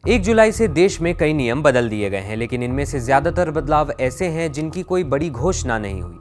1 जुलाई से देश में कई नियम बदल दिए गए हैं, लेकिन इनमें से ज्यादातर बदलाव ऐसे हैं जिनकी कोई बड़ी घोषणा नहीं हुई,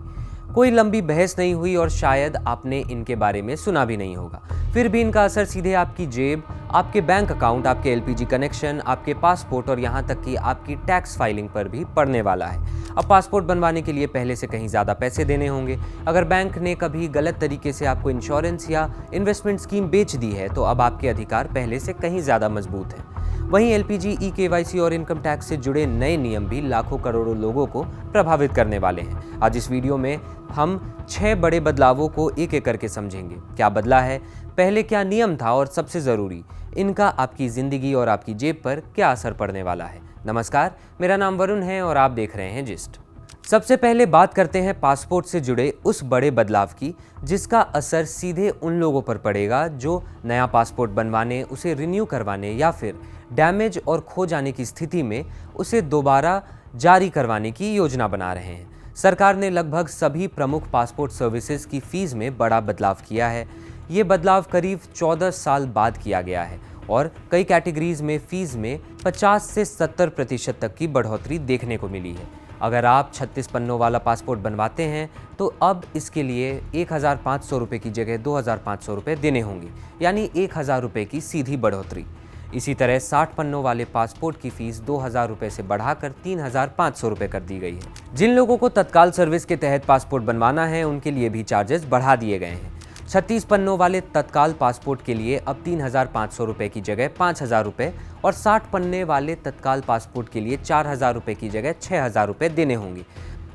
कोई लंबी बहस नहीं हुई और शायद आपने इनके बारे में सुना भी नहीं होगा। फिर भी इनका असर सीधे आपकी जेब, आपके बैंक अकाउंट, आपके एलपीजी कनेक्शन, आपके पासपोर्ट और यहाँ तक कि आपकी टैक्स फाइलिंग पर भी पड़ने वाला है। अब पासपोर्ट बनवाने के लिए पहले से कहीं ज़्यादा पैसे देने होंगे। अगर बैंक ने कभी गलत तरीके से आपको इंश्योरेंस या इन्वेस्टमेंट स्कीम बेच दी है तो अब आपके अधिकार पहले से कहीं ज़्यादा मजबूत हैं। वहीं एलपीजी, ई-केवाईसी और इनकम टैक्स से जुड़े नए नियम भी लाखों करोड़ों लोगों को प्रभावित करने वाले हैं। आज इस वीडियो में हम 6 बड़े बदलावों को एक एक करके समझेंगे। क्या बदला है, पहले क्या नियम था और सबसे ज़रूरी, इनका आपकी ज़िंदगी और आपकी जेब पर क्या असर पड़ने वाला है। नमस्कार, मेरा नाम वरुण है और आप देख रहे हैं जिस्ट। सबसे पहले बात करते हैं पासपोर्ट से जुड़े उस बड़े बदलाव की जिसका असर सीधे उन लोगों पर पड़ेगा जो नया पासपोर्ट बनवाने, उसे रिन्यू करवाने या फिर डैमेज और खो जाने की स्थिति में उसे दोबारा जारी करवाने की योजना बना रहे हैं। सरकार ने लगभग सभी प्रमुख पासपोर्ट सर्विसेज की फीस में बड़ा बदलाव किया है। ये बदलाव करीब 14 साल बाद किया गया है और कई कैटेगरीज में फीस में 50 से 70% तक की बढ़ोतरी देखने को मिली है। अगर आप 36 पन्नों वाला पासपोर्ट बनवाते हैं तो अब इसके लिए 1,500 रुपये की जगह 2,500 रुपये देने होंगे, यानी 1,000 रुपये की सीधी बढ़ोतरी। इसी तरह 60 पन्नों वाले पासपोर्ट की फीस 2,000 रुपये से बढ़ाकर 3,500 रुपये कर दी गई है। जिन लोगों को तत्काल सर्विस के तहत पासपोर्ट बनवाना है उनके लिए भी चार्जेस बढ़ा दिए गए हैं। 36 पन्नों वाले तत्काल पासपोर्ट के लिए अब 3,500 रुपये की जगह 5,000 रुपये और 60 पन्ने वाले तत्काल पासपोर्ट के लिए 4,000 रुपये की जगह 6,000 रुपये देने होंगे।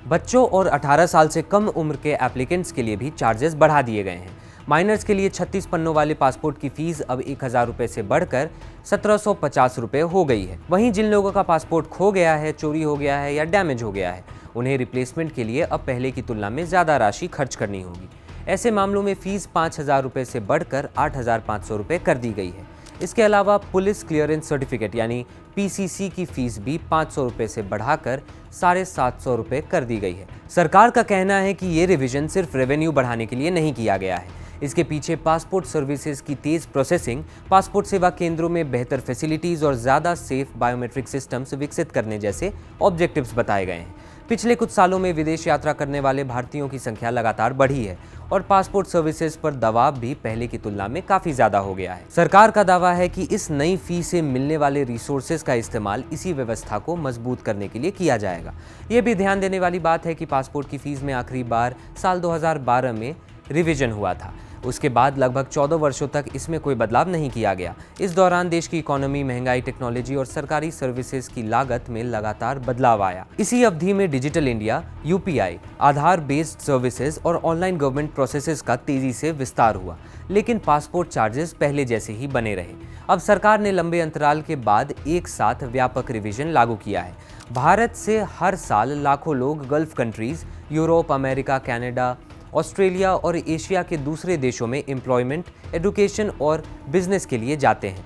बच्चों और 18 साल से कम उम्र के एप्लीकेंट्स के लिए भी चार्जेस बढ़ा दिए गए हैं। माइनर्स के लिए 36 पन्नों वाले पासपोर्ट की फीस अब 1,000 रुपये से बढ़कर 1,750 रुपये हो गई है। वहीं जिन लोगों का पासपोर्ट खो गया है, चोरी हो गया है या डैमेज हो गया है, उन्हें रिप्लेसमेंट के लिए अब पहले की तुलना में ज़्यादा राशि खर्च करनी होगी। ऐसे मामलों में फीस 5,000 रुपये से बढ़कर 8,500 रुपये कर दी गई है। इसके अलावा पुलिस क्लियरेंस सर्टिफिकेट यानी पीसीसी की फीस भी 500 रुपये से बढ़ाकर 750 रुपये कर दी गई है। सरकार का कहना है कि ये रिवीजन सिर्फ रेवेन्यू बढ़ाने के लिए नहीं किया गया है। इसके पीछे पासपोर्ट सर्विसेज की तेज प्रोसेसिंग, पासपोर्ट सेवा केंद्रों में बेहतर फैसिलिटीज़ और ज़्यादा सेफ बायोमेट्रिक सिस्टम्स विकसित करने जैसे ऑब्जेक्टिव्स बताए गए हैं। पिछले कुछ सालों में विदेश यात्रा करने वाले भारतीयों की संख्या लगातार बढ़ी है और पासपोर्ट सर्विसेज पर दबाव भी पहले की तुलना में काफ़ी ज़्यादा हो गया है। सरकार का दावा है कि इस नई फी से मिलने वाले रिसोर्सेज का इस्तेमाल इसी व्यवस्था को मजबूत करने के लिए किया जाएगा। ये भी ध्यान देने वाली बात है कि पासपोर्ट की फीस में आखिरी बार साल 2012 में रिवीजन हुआ था। उसके बाद लगभग 14 वर्षों तक इसमें कोई बदलाव नहीं किया गया। इस दौरान देश की इकोनॉमी, महंगाई, टेक्नोलॉजी और सरकारी सर्विसेज की लागत में लगातार बदलाव आया। इसी अवधि में डिजिटल इंडिया, यूपीआई, आधार बेस्ड सर्विसेज और ऑनलाइन गवर्नमेंट प्रोसेसेस का तेजी से विस्तार हुआ, लेकिन पासपोर्ट चार्जेस पहले जैसे ही बने रहे। अब सरकार ने लंबे अंतराल के बाद एक साथ व्यापक रिवीजन लागू किया है। भारत से हर साल लाखों लोग gulf countries, Europe, America, Canada, Australia और एशिया के दूसरे देशों में एम्प्लॉयमेंट, एजुकेशन और बिजनेस के लिए जाते हैं।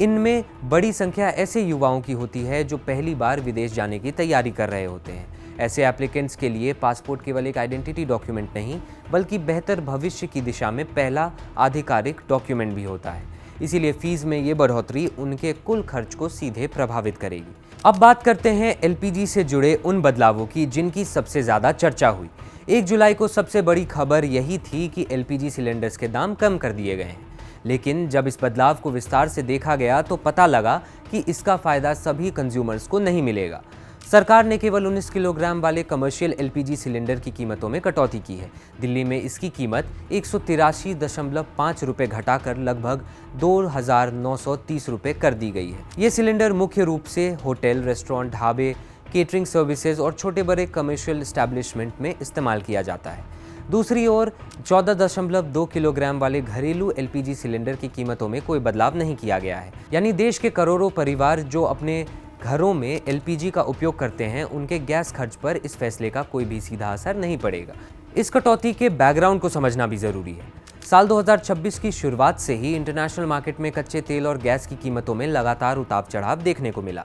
इनमें बड़ी संख्या ऐसे युवाओं की होती है जो पहली बार विदेश जाने की तैयारी कर रहे होते हैं। ऐसे एप्लीकेंट्स के लिए पासपोर्ट केवल एक आइडेंटिटी डॉक्यूमेंट नहीं, बल्कि बेहतर भविष्य की दिशा में पहला आधिकारिक डॉक्यूमेंट भी होता है। इसीलिए फीस में ये बढ़ोतरी उनके कुल खर्च को सीधे प्रभावित करेगी। अब बात करते हैं एलपीजी से जुड़े उन बदलावों की जिनकी सबसे ज़्यादा चर्चा हुई। 1 जुलाई को सबसे बड़ी खबर यही थी कि एलपीजी सिलेंडर्स के दाम कम कर दिए गए हैं। लेकिन जब इस बदलाव को विस्तार से देखा गया तो पता लगा कि इसका फ़ायदा सभी कंज्यूमर्स को नहीं मिलेगा। सरकार ने केवल 19 किलोग्राम वाले कमर्शियल एलपीजी सिलेंडर की कीमतों में कटौती की है। दिल्ली में इसकी कीमत 183.5 रुपये घटाकर लगभग 2,930 रुपये कर दी गई है। ये सिलेंडर मुख्य रूप से होटल, रेस्टोरेंट, ढाबे, केटरिंग सर्विसेज और छोटे बड़े कमर्शियल एस्टैब्लिशमेंट में इस्तेमाल किया जाता है। दूसरी ओर 14.2 किलोग्राम वाले घरेलू एलपीजी सिलेंडर की कीमतों में कोई बदलाव नहीं किया गया है। यानी देश के करोड़ों परिवार जो अपने घरों में एलपीजी का उपयोग करते हैं, उनके गैस खर्च पर इस फैसले का कोई भी सीधा असर नहीं पड़ेगा। इस कटौती के बैकग्राउंड को समझना भी ज़रूरी है। साल 2026 की शुरुआत से ही इंटरनेशनल मार्केट में कच्चे तेल और गैस की कीमतों में लगातार उतार चढ़ाव देखने को मिला।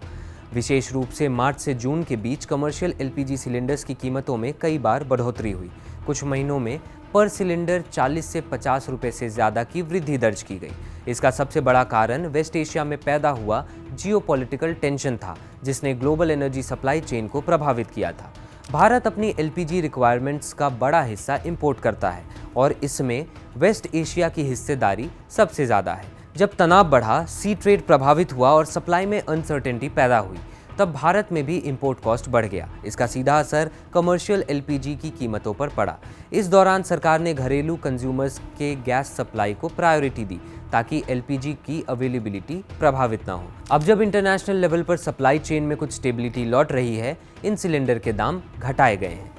विशेष रूप से मार्च से जून के बीच कमर्शियल एलपीजी सिलेंडर्स की कीमतों में कई बार बढ़ोतरी हुई। कुछ महीनों में पर सिलेंडर 40 से 50 रुपये से ज़्यादा की वृद्धि दर्ज की गई। इसका सबसे बड़ा कारण वेस्ट एशिया में पैदा हुआ जियोपॉलिटिकल टेंशन था, जिसने ग्लोबल एनर्जी सप्लाई चेन को प्रभावित किया था। भारत अपनी एलपीजी रिक्वायरमेंट्स का बड़ा हिस्सा इंपोर्ट करता है और इसमें वेस्ट एशिया की हिस्सेदारी सबसे ज़्यादा है। जब तनाव बढ़ा, सी ट्रेड प्रभावित हुआ और सप्लाई में अनसर्टेनिटी पैदा हुई, तब भारत में भी इंपोर्ट कॉस्ट बढ़ गया। इसका सीधा असर कमर्शियल एलपीजी की कीमतों पर पड़ा। इस दौरान सरकार ने घरेलू कंज्यूमर्स के गैस सप्लाई को प्रायोरिटी दी ताकि एलपीजी की अवेलेबिलिटी प्रभावित ना हो। अब जब इंटरनेशनल लेवल पर सप्लाई चेन में कुछ स्टेबिलिटी लौट रही है, इन सिलेंडर के दाम घटाए गए हैं।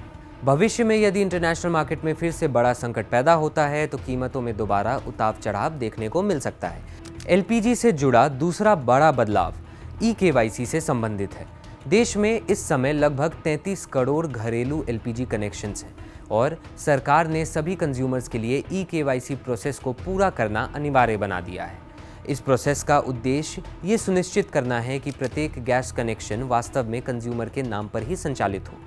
भविष्य में यदि इंटरनेशनल मार्केट में फिर से बड़ा संकट पैदा होता है तो कीमतों में दोबारा उतार चढ़ाव देखने को मिल सकता है। एलपीजी से जुड़ा दूसरा बड़ा बदलाव ई-केवाईसी से संबंधित है। देश में इस समय लगभग 33 करोड़ घरेलू एलपीजी कनेक्शंस हैं और सरकार ने सभी कंज्यूमर्स के लिए ई-केवाईसी प्रोसेस को पूरा करना अनिवार्य बना दिया है। इस प्रोसेस का उद्देश्य ये सुनिश्चित करना है कि प्रत्येक गैस कनेक्शन वास्तव में कंज्यूमर के नाम पर ही संचालित हो।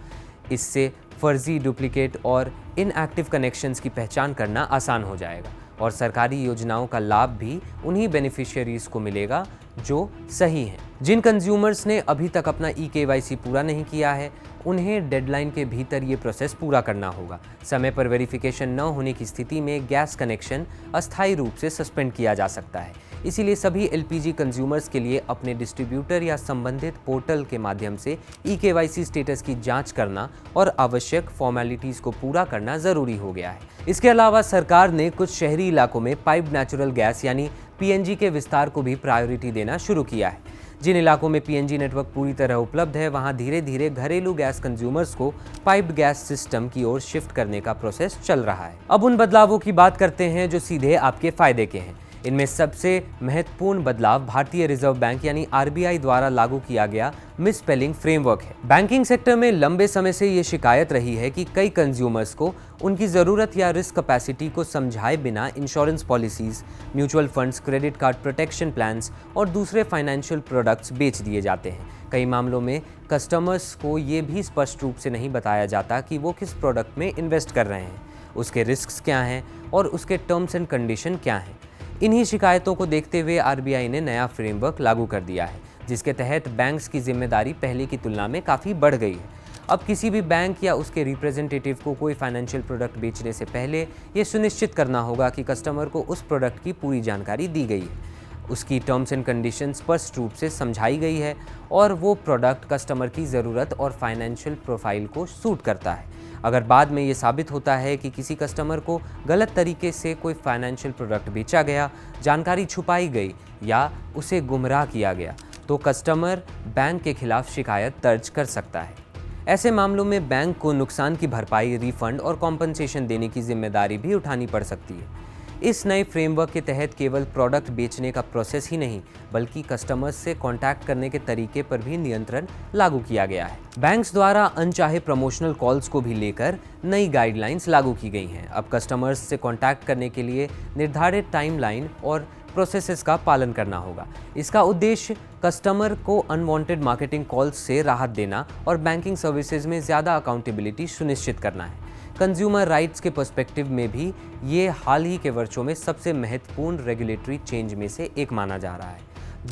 इससे फर्जी, डुप्लीकेट और इनएक्टिव कनेक्शंस की पहचान करना आसान हो जाएगा और सरकारी योजनाओं का लाभ भी उन्हीं बेनिफिशियरीज को मिलेगा जो सही हैं। जिन कंज्यूमर्स ने अभी तक अपना ई-केवाईसी पूरा नहीं किया है, उन्हें डेडलाइन के भीतर ये प्रोसेस पूरा करना होगा। समय पर वेरिफिकेशन न होने की स्थिति में गैस कनेक्शन अस्थायी रूप से सस्पेंड किया जा सकता है। इसीलिए सभी एलपीजी कंज्यूमर्स के लिए अपने डिस्ट्रीब्यूटर या संबंधित पोर्टल के माध्यम से ई-केवाईसी स्टेटस की जांच करना और आवश्यक फॉर्मेलिटीज को पूरा करना जरूरी हो गया है। इसके अलावा सरकार ने कुछ शहरी इलाकों में पाइप्ड नेचुरल गैस यानी पीएनजी के विस्तार को भी प्रायोरिटी देना शुरू किया है। जिन इलाकों में पीएनजी नेटवर्क पूरी तरह उपलब्ध है, वहां धीरे धीरे घरेलू गैस कंज्यूमर्स को पाइप्ड गैस सिस्टम की ओर शिफ्ट करने का प्रोसेस चल रहा है। अब उन बदलावों की बात करते हैं जो सीधे आपके फायदे के हैं। इनमें सबसे महत्वपूर्ण बदलाव भारतीय रिजर्व बैंक यानी आरबीआई द्वारा लागू किया गया मिसस्पेलिंग फ्रेमवर्क है। बैंकिंग सेक्टर में लंबे समय से ये शिकायत रही है कि कई कंज्यूमर्स को उनकी ज़रूरत या रिस्क कैपेसिटी को समझाए बिना insurance policies, mutual funds, credit card protection plans और दूसरे फाइनेंशियल प्रोडक्ट्स बेच दिए जाते हैं। कई मामलों में कस्टमर्स को ये भी स्पष्ट रूप से नहीं बताया जाता कि वो किस प्रोडक्ट में इन्वेस्ट कर रहे हैं, उसके रिस्क क्या हैं और उसके टर्म्स एंड कंडीशन क्या हैं। इन्हीं शिकायतों को देखते हुए आरबीआई ने नया फ्रेमवर्क लागू कर दिया है, जिसके तहत बैंक्स की जिम्मेदारी पहले की तुलना में काफ़ी बढ़ गई है। अब किसी भी बैंक या उसके रिप्रेजेंटेटिव को कोई फाइनेंशियल प्रोडक्ट बेचने से पहले ये सुनिश्चित करना होगा कि कस्टमर को उस प्रोडक्ट की पूरी जानकारी दी गई है, उसकी टर्म्स एंड कंडीशन स्पष्ट रूप से समझाई गई है और वो प्रोडक्ट कस्टमर की ज़रूरत और फाइनेंशियल प्रोफाइल को सूट करता है। अगर बाद में ये साबित होता है कि किसी कस्टमर को गलत तरीके से कोई फाइनेंशियल प्रोडक्ट बेचा गया, जानकारी छुपाई गई या उसे गुमराह किया गया, तो कस्टमर बैंक के खिलाफ शिकायत दर्ज कर सकता है। ऐसे मामलों में बैंक को नुकसान की भरपाई, रिफंड और कॉम्पनसेशन देने की जिम्मेदारी भी उठानी पड़ सकती है। इस नए फ्रेमवर्क के तहत केवल प्रोडक्ट बेचने का प्रोसेस ही नहीं, बल्कि कस्टमर्स से कांटेक्ट करने के तरीके पर भी नियंत्रण लागू किया गया है। बैंक्स द्वारा अनचाहे प्रमोशनल कॉल्स को भी लेकर नई गाइडलाइंस लागू की गई हैं। अब कस्टमर्स से कांटेक्ट करने के लिए निर्धारित टाइमलाइन और प्रोसेसेस का पालन करना होगा। इसका उद्देश्य कस्टमर को अनवांटेड मार्केटिंग कॉल्स से राहत देना और बैंकिंग सर्विसेज में ज़्यादा अकाउंटेबिलिटी सुनिश्चित करना है। कंज्यूमर राइट्स के पर्सपेक्टिव में भी ये हाल ही के वर्षों में सबसे महत्वपूर्ण रेगुलेटरी चेंज में से एक माना जा रहा है।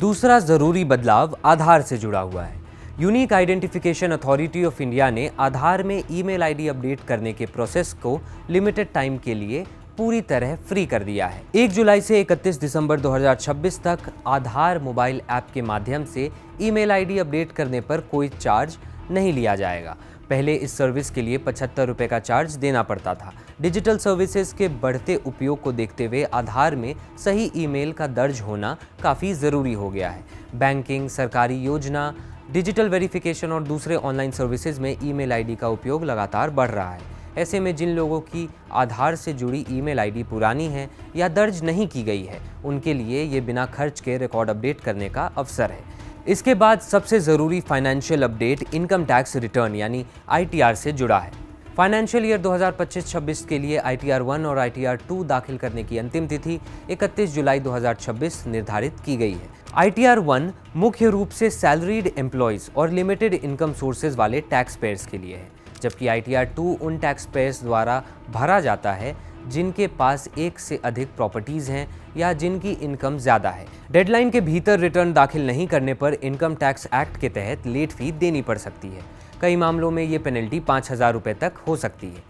दूसरा ज़रूरी बदलाव आधार से जुड़ा हुआ है। Unique identification authority of India ने आधार में ईमेल आईडी अपडेट करने के प्रोसेस को लिमिटेड टाइम के लिए पूरी तरह फ्री कर दिया है। 1 जुलाई से 31 दिसंबर 2026 तक आधार मोबाइल ऐप के माध्यम से ईमेल आईडी अपडेट करने पर कोई चार्ज नहीं लिया जाएगा। पहले इस सर्विस के लिए 75 रुपये का चार्ज देना पड़ता था। डिजिटल सर्विसेज के बढ़ते उपयोग को देखते हुए आधार में सही ईमेल का दर्ज होना काफ़ी ज़रूरी हो गया है। बैंकिंग, सरकारी योजना, डिजिटल वेरिफिकेशन और दूसरे ऑनलाइन सर्विसेज में ईमेल आईडी का उपयोग लगातार बढ़ रहा है। ऐसे में जिन लोगों की आधार से जुड़ी ईमेल आईडी पुरानी है या दर्ज नहीं की गई है, उनके लिए ये बिना खर्च के रिकॉर्ड अपडेट करने का अवसर है। इसके बाद सबसे ज़रूरी financial update income tax return यानी ITR से जुड़ा है। फाइनेंशियल ईयर 2025-26 के लिए ITR 1 और ITR 2 दाखिल करने की अंतिम तिथि 31 जुलाई 2026 निर्धारित की गई है। ITR 1 मुख्य रूप से सैलरीड एम्प्लॉयज़ और लिमिटेड इनकम सोर्सेज वाले टैक्स पेयर्स के लिए है, जबकि ITR 2 उन टैक्स पेयर्स द्वारा भरा जाता है जिनके पास एक से अधिक प्रॉपर्टीज़ हैं या जिनकी इनकम ज़्यादा है। डेडलाइन के भीतर रिटर्न दाखिल नहीं करने पर इनकम टैक्स एक्ट के तहत लेट फी देनी पड़ सकती है। कई मामलों में ये पेनल्टी 5,000 रुपये तक हो सकती है।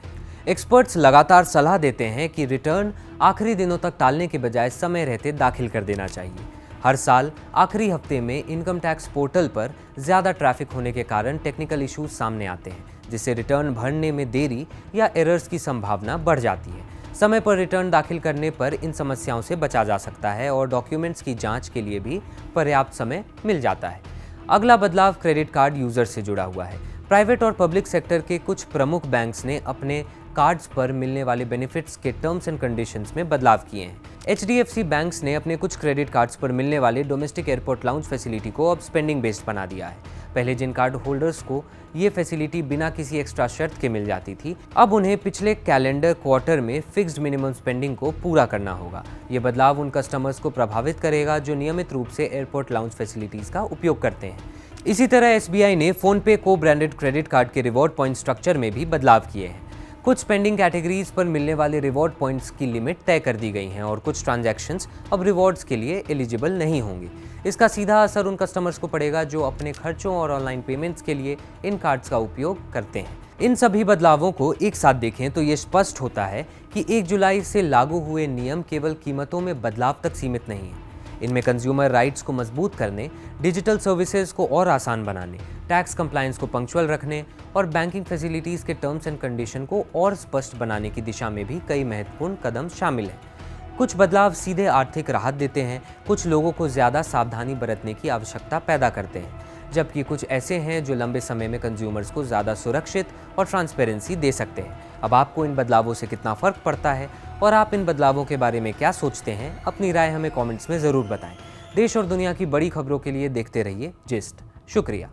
एक्सपर्ट्स लगातार सलाह देते हैं कि रिटर्न आखिरी दिनों तक टालने के बजाय समय रहते दाखिल कर देना चाहिए। हर साल आखिरी हफ्ते में इनकम टैक्स पोर्टल पर ज़्यादा ट्रैफिक होने के कारण टेक्निकल इश्यूज सामने आते हैं, जिससे रिटर्न भरने में देरी या एरर्स की संभावना बढ़ जाती है। समय पर रिटर्न दाखिल करने पर इन समस्याओं से बचा जा सकता है और डॉक्यूमेंट्स की जांच के लिए भी पर्याप्त समय मिल जाता है। अगला बदलाव क्रेडिट कार्ड यूजर से जुड़ा हुआ है। प्राइवेट और पब्लिक सेक्टर के कुछ प्रमुख बैंक्स ने अपने कार्ड्स पर मिलने वाले बेनिफिट्स के टर्म्स एंड कंडीशंस में बदलाव किए हैं। HDFC बैंक्स ने अपने कुछ क्रेडिट कार्ड्स पर मिलने वाले डोमेस्टिक एयरपोर्ट लाउंज फैसिलिटी को अब स्पेंडिंग बेस्ड बना दिया है। पहले जिन कार्ड होल्डर्स को ये फैसिलिटी बिना किसी एक्स्ट्रा शर्त के मिल जाती थी, अब उन्हें पिछले कैलेंडर क्वार्टर में फिक्स्ड मिनिमम स्पेंडिंग को पूरा करना होगा। ये बदलाव उन कस्टमर्स को प्रभावित करेगा जो नियमित रूप से एयरपोर्ट लाउंज फैसिलिटीज़ का उपयोग करते हैं। इसी तरह SBI ने फ़ोनपे को ब्रांडेड क्रेडिट कार्ड के रिवॉर्ड पॉइंट स्ट्रक्चर में भी बदलाव किए हैं। कुछ स्पेंडिंग कैटेगरीज पर मिलने वाले रिवॉर्ड पॉइंट्स की लिमिट तय कर दी गई हैं और कुछ ट्रांजैक्शंस अब रिवॉर्ड्स के लिए एलिजिबल नहीं होंगे। इसका सीधा असर उन कस्टमर्स को पड़ेगा जो अपने खर्चों और ऑनलाइन पेमेंट्स के लिए इन कार्ड्स का उपयोग करते हैं। इन सभी बदलावों को एक साथ देखें तो ये स्पष्ट होता है कि 1 जुलाई से लागू हुए नियम केवल कीमतों में बदलाव तक सीमित नहीं है। इनमें कंज्यूमर राइट्स को मजबूत करने, डिजिटल सर्विसेज को और आसान बनाने, टैक्स कंप्लायंस को पंक्चुअल रखने और बैंकिंग फैसिलिटीज़ के टर्म्स एंड कंडीशन को और स्पष्ट बनाने की दिशा में भी कई महत्वपूर्ण कदम शामिल हैं। कुछ बदलाव सीधे आर्थिक राहत देते हैं, कुछ लोगों को ज़्यादा सावधानी बरतने की आवश्यकता पैदा करते हैं, जबकि कुछ ऐसे हैं जो लंबे समय में कंज्यूमर्स को ज़्यादा सुरक्षित और ट्रांसपेरेंसी दे सकते हैं। अब आपको इन बदलावों से कितना फ़र्क पड़ता है और आप इन बदलावों के बारे में क्या सोचते हैं, अपनी राय हमें कमेंट्स में ज़रूर बताएं। देश और दुनिया की बड़ी खबरों के लिए देखते रहिए जिस्ट। शुक्रिया।